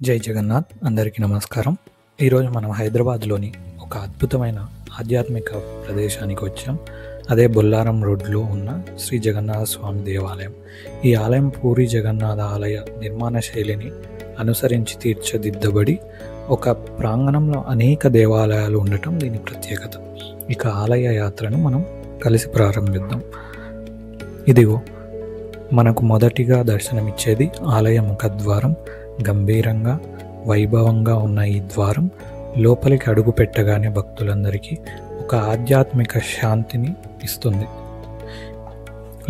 జై జగన్నాథ్. అందరికీ నమస్కారం. ఈరోజు మనం హైదరాబాద్లోని ఒక అద్భుతమైన ఆధ్యాత్మిక ప్రదేశానికి వచ్చాం. అదే బొల్లారం రోడ్లో ఉన్న శ్రీ జగన్నాథ స్వామి దేవాలయం. ఈ ఆలయం పూరి జగన్నాథ ఆలయ నిర్మాణ శైలిని అనుసరించి తీర్చిదిద్దబడి ఒక ప్రాంగణంలో అనేక దేవాలయాలు ఉండటం దీని ప్రత్యేకత. ఇక ఆలయ యాత్రను మనం కలిసి ప్రారంభిద్దాం. ఇదిగో మనకు మొదటిగా దర్శనమిచ్చేది ఆలయ ముఖద్వారం. గంభీరంగా వైభవంగా ఉన్న ఈ ద్వారం లోపలికి అడుగు పెట్టగానే భక్తులందరికీ ఒక ఆధ్యాత్మిక శాంతిని ఇస్తుంది.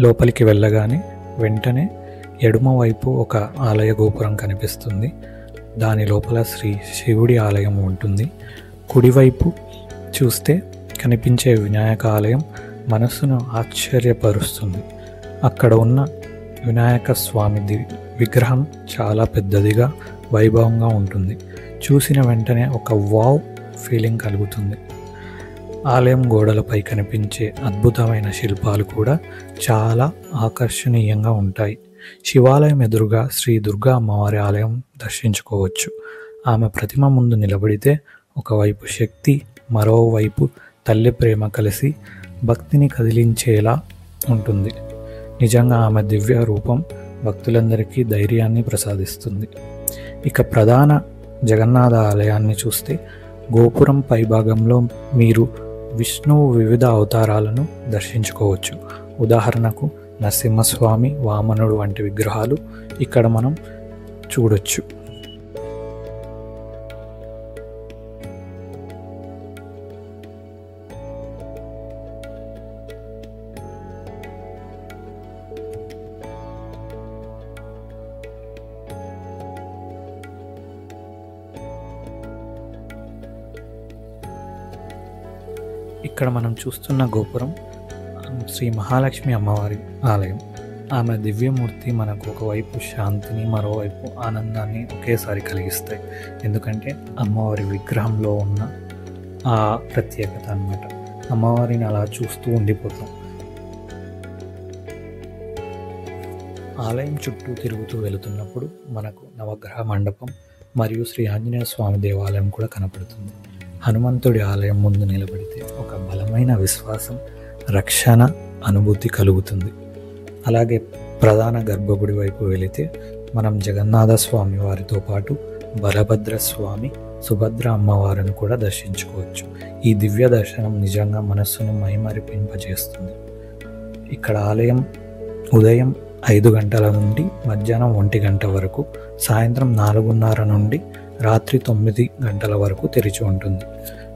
లోపలికి వెళ్ళగానే వెంటనే ఎడమ వైపు ఒక ఆలయ గోపురం కనిపిస్తుంది. దాని లోపల శ్రీ శివుడి ఆలయం ఉంటుంది. కుడివైపు చూస్తే కనిపించే వినాయక ఆలయం మనస్సును ఆశ్చర్యపరుస్తుంది. అక్కడ ఉన్న వినాయక స్వామి విగ్రహం చాలా పెద్దదిగా వైభవంగా ఉంటుంది. చూసిన వెంటనే ఒక వావ్ ఫీలింగ్ కలుగుతుంది. ఆలయం గోడలపై కనిపించే అద్భుతమైన శిల్పాలు కూడా చాలా ఆకర్షణీయంగా ఉంటాయి. శివాలయం ఎదురుగా శ్రీ దుర్గా అమ్మవారి ఆలయం దర్శించుకోవచ్చు. ఆమె ప్రతిమ ముందు నిలబడితే ఒకవైపు శక్తి, మరోవైపు తల్లి ప్రేమ కలిసి భక్తిని కదిలించేలా ఉంటుంది. నిజంగా ఆమె దివ్య రూపం భక్తులందరికీ ధైర్యాన్ని ప్రసాదిస్తుంది. ఇక ప్రధాన జగన్నాథ ఆలయాన్ని చూస్తే గోపురం పైభాగంలో మీరు విష్ణువు వివిధ అవతారాలను దర్శించుకోవచ్చు. ఉదాహరణకు నరసింహస్వామి, వామనుడు వంటి విగ్రహాలు ఇక్కడ మనం చూడొచ్చు. ఇక్కడ మనం చూస్తున్న గోపురం శ్రీ మహాలక్ష్మి అమ్మవారి ఆలయం. ఆమె దివ్యమూర్తి మనకు ఒకవైపు శాంతిని, మరోవైపు ఆనందాన్ని ఒకేసారి కలిగిస్తాయి. ఎందుకంటే అమ్మవారి విగ్రహంలో ఉన్న ఆ ప్రత్యేకత అన్నమాట. అమ్మవారిని అలా చూస్తూ ఉండిపోతాం. ఆలయం చుట్టూ తిరుగుతూ వెళుతున్నప్పుడు మనకు నవగ్రహ మండపం మరియు శ్రీ ఆంజనేయ స్వామి దేవాలయం కూడా కనపడుతుంది. హనుమంతుడి ఆలయం ముందు నిలబడితే ఒక బలమైన విశ్వాసం, రక్షణ అనుభూతి కలుగుతుంది. అలాగే ప్రధాన గర్భగుడి వైపు వెళితే మనం జగన్నాథ స్వామి వారితో పాటు బలభద్ర స్వామి, సుభద్ర అమ్మవారిని కూడా దర్శించుకోవచ్చు. ఈ దివ్య దర్శనం నిజంగా మనస్సును మైమరిపింపజేస్తుంది. ఇక్కడ ఆలయం ఉదయం 5 గంటల నుండి మధ్యాహ్నం 1 గంట వరకు, సాయంత్రం 4:30 నుండి రాత్రి 9 గంటల వరకు తెరిచి ఉంటుంది.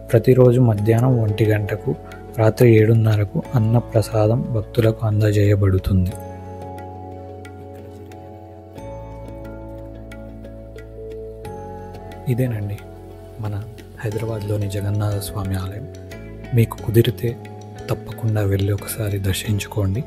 ప్రతిరోజు మధ్యాహ్నం 1 గంటకు, రాత్రి 7:30కు అన్న ప్రసాదం భక్తులకు అందజేయబడుతుంది. ఇదేనండి మన హైదరాబాద్లోని జగన్నాథ స్వామి ఆలయం. మీకు కుదిరితే తప్పకుండా వెళ్ళి ఒకసారి దర్శించుకోండి.